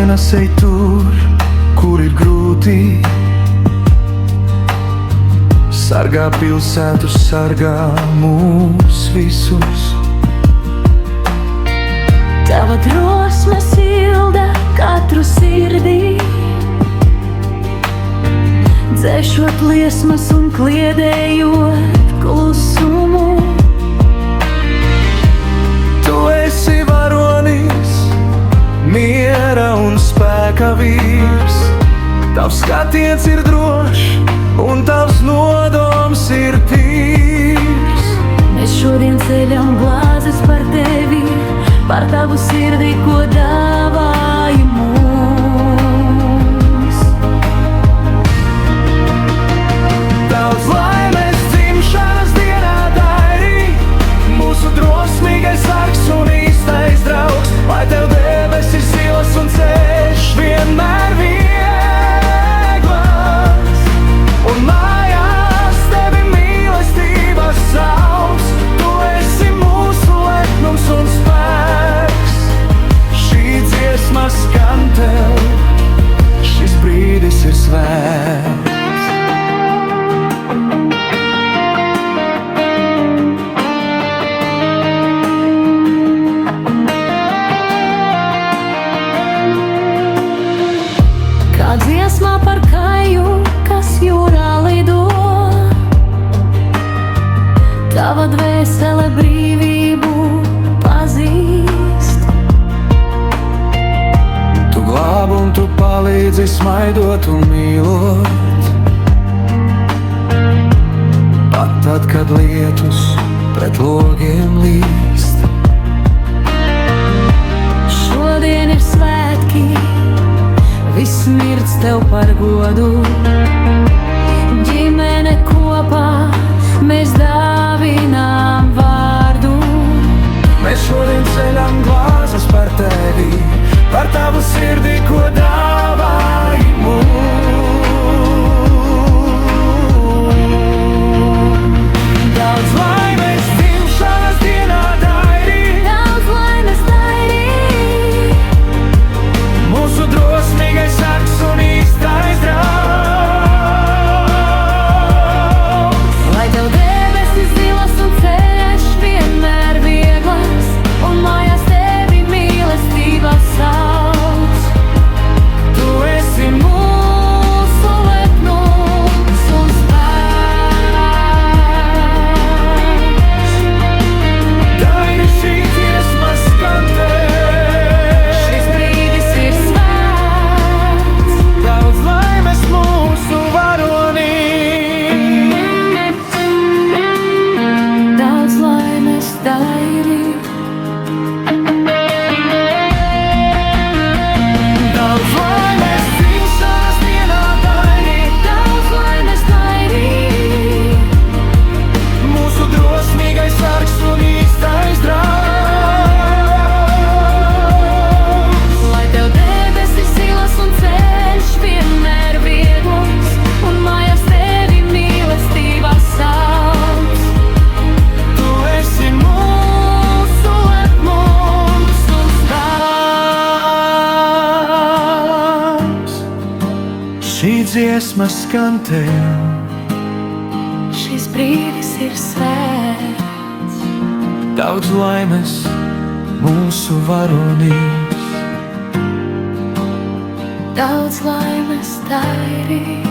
dienas ej tur, kur ir grūti. Sargā pilsētu, sargā mūs visus. Tava drosme silda katru sirdī, dzēšot liesmas un kliedējot klusumu. Tu esi varonis, miera un spēka vīrs. Tavs skatiens ir drošs un tavs nodoms ir tīrs. Mēs šodien ceļam glāzes par tevi, par tavu sirdi, ko dāvāji mums. Daudz laimes dzimšanas dienā dairī, mūsu drosmīgais sargs un īstais draugs. Lai tev debesis zilas un ceļš vienmēr vieglas, un mājās tevi mīlestības sauc. Tu esi mūsu lepnums un spēks. Šī dziesma skan tev, šis brīdis ir svēts. Kā dziesmā par kāju, kas jūrā lido, tava dvēsele brīvību pazīst. Tu glāb un tu palīdzi smaidot un mīlot, pat tad, kad lietus pret logiem līst. Šodien ir svētki, viss mirdz tev par godu. Ģimene kopā, mēs dāvinām vārdu. Mēs šodien ceļam glāzes par tevi, par tavu sirdi, ko dāvāji mums. Daudz laimes dzimšanas dienā dairī, Daudz laimes dairī, mūsu drosmīgais sargs un īstais draugs. lai tev debesis zilas un ceļš vienmēr vieglas, un mājās tevi mīlestība sauc. Tu esi Mūsu lepnums un spēks. dairi, šī dziesma skan tev. Šis brīdis ir svēts. Daudz laimes mūsu varonī. Daudz laimes dairī, Daudz laimes dzimšanas dienā dairī, daudz laimes dairī, mūsu drosmīgais sargs un īstais draugs. lai tev debesis zilas un ceļš vienmēr viegls, un mājās tevi mīlestība sauc. Tu esi mūsu lepnums un spēks. Šī dziesma skan tev. Šis brīdis ir svēts. Daudz laimes mūsu varonīs. Daudz laimes dairī.